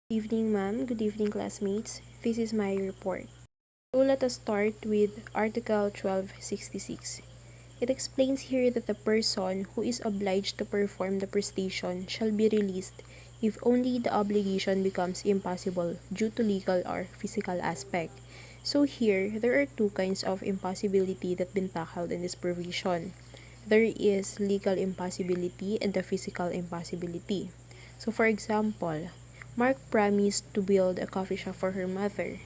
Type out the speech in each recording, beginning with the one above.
Good evening, ma'am. Good evening, classmates. This is my report. So let us start with Article 1266. It explains here that the person who is obliged to perform the prestation shall be released if only the obligation becomes impossible due to legal or physical aspect. So here, there are two kinds of impossibility that been tackled in this provision. There is legal impossibility and the physical impossibility. So for example, Mark promised to build a coffee shop for her mother,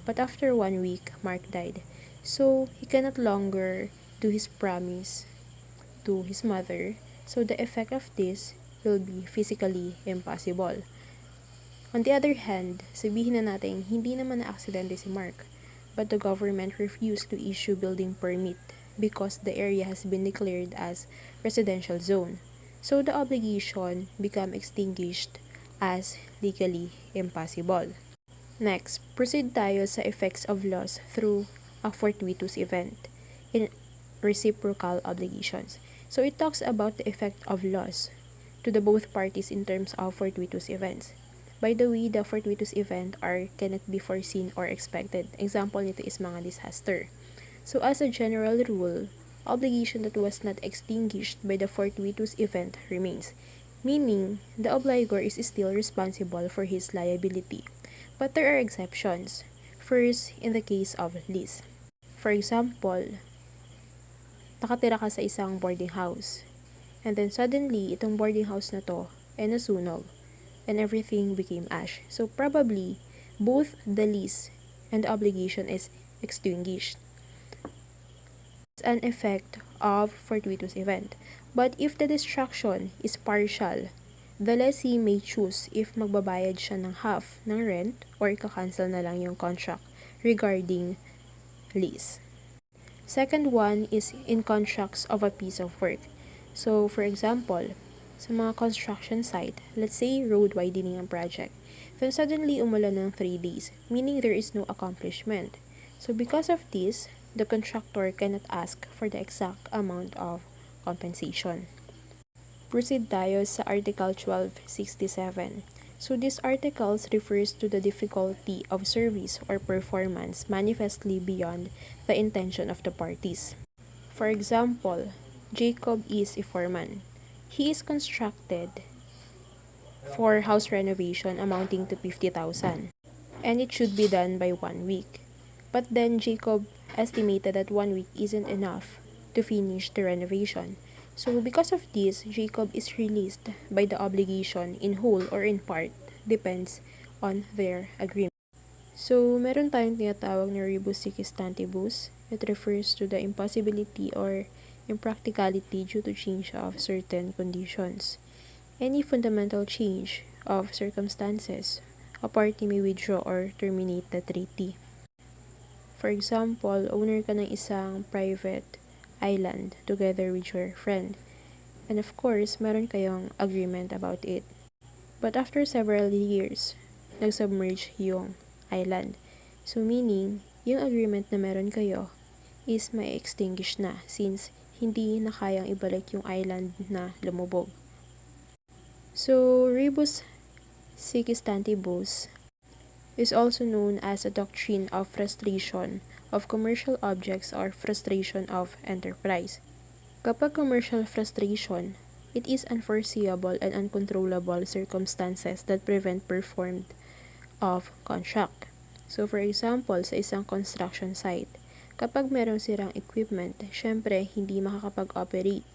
but after 1 week, Mark died. So he cannot longer do his promise to his mother. So the effect of this will be physically impossible. On the other hand, sabihin na natin hindi naman na-aksidente si Mark, but the government refused to issue building permit because the area has been declared as residential zone. So the obligation become extinguished as legally impossible. Next, proceed tayo sa effects of loss through a fortuitous event in reciprocal obligations. So it talks about the effect of loss to the both parties in terms of fortuitous events. By the way, the fortuitous event cannot be foreseen or expected. Example nito is mga disaster. So as a general rule, obligation that was not extinguished by the fortuitous event remains, meaning the obligor is still responsible for his liability. But there are exceptions. First, in the case of lease. For example, nakatira ka sa isang boarding house. And then suddenly, itong boarding house na to ay nasunog. And everything became ash. So probably, both the lease and the obligation is extinguished. It's an effect of fortuitous event. But if the destruction is partial, the lessee may choose if magbabayad siya ng half ng rent or ika-cancel na lang yung contract regarding lease. Second one is in contracts of a piece of work. So, for example, sa mga construction site, let's say road widening ang project, then suddenly umulan ng 3 days, meaning there is no accomplishment. So, because of this, the contractor cannot ask for the exact amount of compensation. Proceed tayo sa Article 1267. So this article refers to the difficulty of service or performance manifestly beyond the intention of the parties. For example, Jacob is a foreman. He is constructed for house renovation amounting to 50,000, and it should be done by 1 week. But then Jacob estimated that 1 week isn't enough to finish the renovation. So because of this, Jacob is released by the obligation in whole or in part, depends on their agreement. So meron tayong tinatawag na rebus sic stantibus. It refers to the impossibility or impracticality due to change of certain conditions. Any fundamental change of circumstances, a party may withdraw or terminate the treaty. For example, owner ka ng isang private island together with your friend. And of course, meron kayong agreement about it. But after several years, nagsubmerge yung island. So meaning, yung agreement na meron kayo is may extinguish na since hindi na kayang ibalik yung island na lumubog. So, rebus sic stantibus is also known as a doctrine of frustration of commercial objects or frustration of enterprise. Kapag commercial frustration, it is unforeseeable and uncontrollable circumstances that prevent performed of contract. So for example, sa isang construction site, kapag merong sirang equipment, syempre hindi makakapag-operate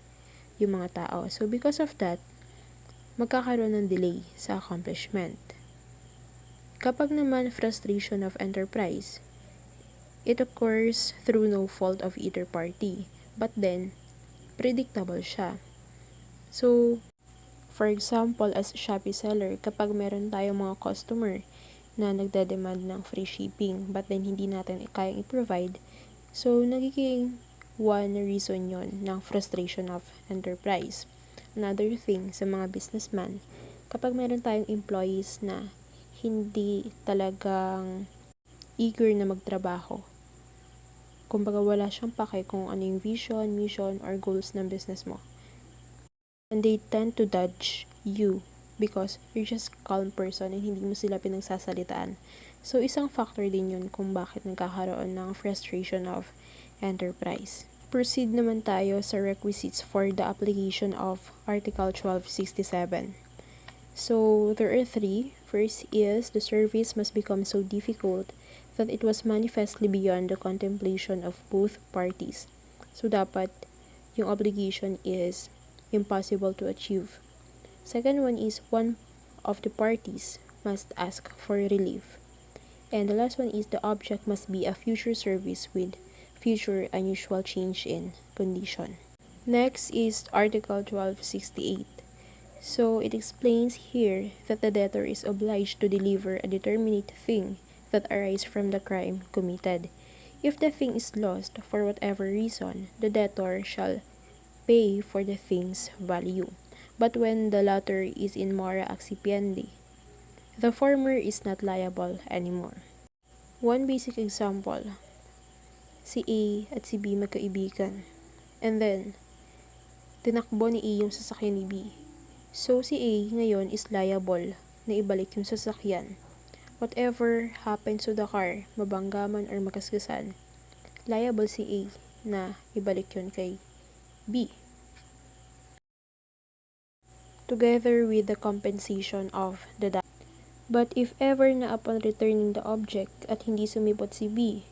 yung mga tao. So because of that, magkakaroon ng delay sa accomplishment. Kapag naman frustration of enterprise, it occurs through no fault of either party, but then, predictable siya. So, for example, as Shopee seller, kapag meron tayong mga customer na nagdademand ng free shipping, but then hindi natin kayang i-provide, so nagiging one reason yon ng frustration of enterprise. Another thing sa mga businessman, kapag meron tayong employees na hindi talagang eager na magtrabaho. Kumbaga wala siyang pake kung ano yung vision, mission, or goals ng business mo. And they tend to dodge you because you're just calm person and hindi mo sila pinagsasalitaan. So, isang factor din yun kung bakit nagkakaroon ng frustration of enterprise. Proceed naman tayo sa requisites for the application of Article 1267. So, there are three. First is, the service must become so difficult that it was manifestly beyond the contemplation of both parties. So, dapat yung obligation is impossible to achieve. Second one is, one of the parties must ask for relief. And the last one is, the object must be a future service with future unusual change in condition. Next is Article 1268. So, it explains here that the debtor is obliged to deliver a determinate thing that arises from the crime committed. If the thing is lost for whatever reason, the debtor shall pay for the thing's value. But when the latter is in mora accipiendi, the former is not liable anymore. One basic example, si A at si B magkaibigan. And then, tinakbo ni A yung sasakyan ni B. So, si A ngayon is liable na ibalik yung sasakyan. Whatever happens to the car, mabanggaman or makasgasan, liable si A na ibalik yun kay B. Together with the compensation of the debt. But if ever na upon returning the object at hindi sumipot si B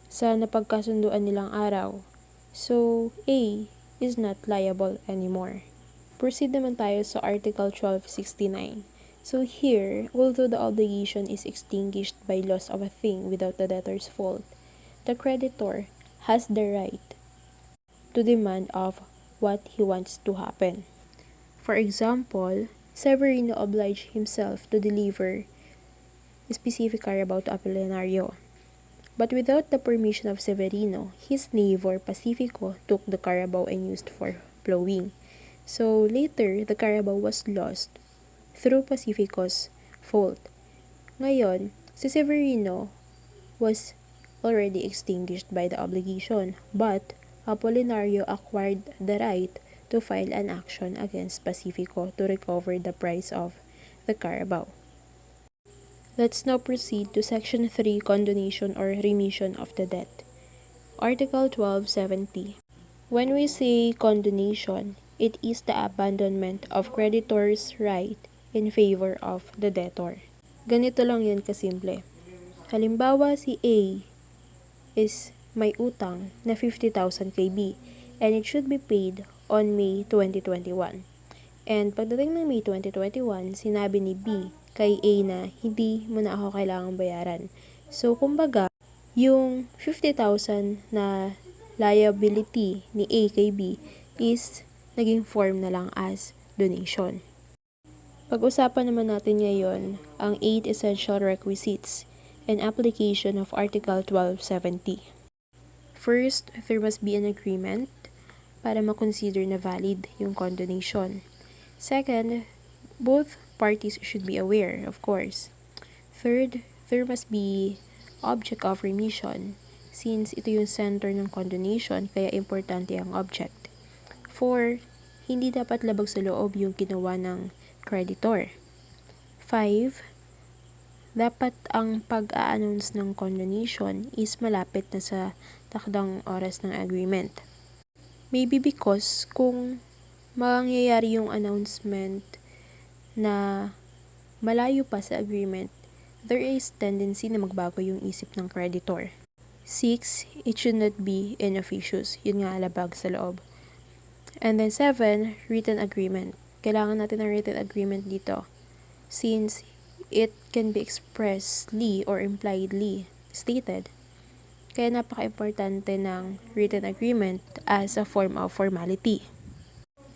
sa napagkasunduan nilang araw, so A is not liable anymore. Proceed naman tayo sa Article 1269. So here, although the obligation is extinguished by loss of a thing without the debtor's fault, the creditor has the right to demand of what he wants to happen. For example, Severino obliged himself to deliver a specific carabao to Apolinario. But without the permission of Severino, his neighbor Pacifico took the carabao and used for plowing. So later, the carabao was lost through Pacifico's fault. Ngayon, si Severino was already extinguished by the obligation, but Apolinario acquired the right to file an action against Pacifico to recover the price of the carabao. Let's now proceed to Section 3, Condonation or Remission of the Debt. Article 1270. When we say condonation, it is the abandonment of creditor's right in favor of the debtor. Ganito lang yan kasimple. Halimbawa, si A is may utang na 50,000 kay B and it should be paid on May 2021. And pagdating ng May 2021, sinabi ni B kay A na hindi mo na ako kailangang bayaran. So, kumbaga, yung 50,000 na liability ni A kay B is naging form na lang as donation. Pag-usapan naman natin ngayon ang 8 essential requisites and application of Article 1270. First, there must be an agreement para makonsider na valid yung condonation. Second, both parties should be aware, of course. Third, there must be object of remission since ito yung center ng condonation kaya importante ang object. 4, hindi dapat labag sa loob yung ginawa ng creditor. 5, dapat ang pag-a-announce ng condonation is malapit na sa takdang oras ng agreement. Maybe because kung mangyayari yung announcement na malayo pa sa agreement, there is tendency na magbago yung isip ng creditor. 6, it should not be inofficious. Yun nga, labag sa loob. And then 7, written agreement. Kailangan natin ng written agreement dito since it can be expressly or impliedly stated. Kaya napaka-importante ng written agreement as a form of formality.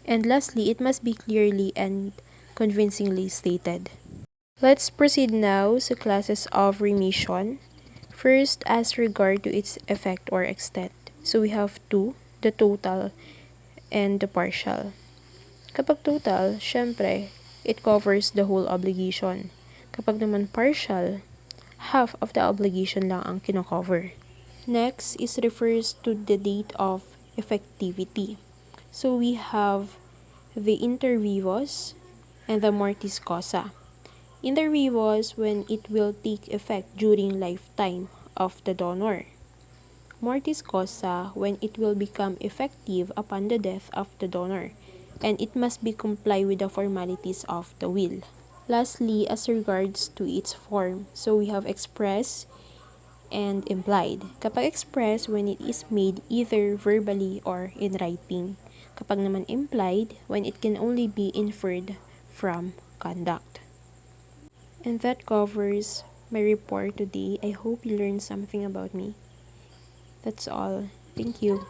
And lastly, it must be clearly and convincingly stated. Let's proceed now sa classes of remission. First, as regard to its effect or extent. So we have 2, the total and the partial. Kapag total, syempre, it covers the whole obligation. Kapag naman partial, half of the obligation lang ang kino-cover. Next is refers to the date of effectivity. So we have the inter vivos, and the mortis causa. In the rebus, when it will take effect during lifetime of the donor. Mortis causa, when it will become effective upon the death of the donor, and it must be comply with the formalities of the will. Lastly, as regards to its form, so we have express and implied. Kapag express, when it is made either verbally or in writing. Kapag naman implied, when it can only be inferred from conduct. And that covers my report today. I hope you learned something about me. That's all. Thank you.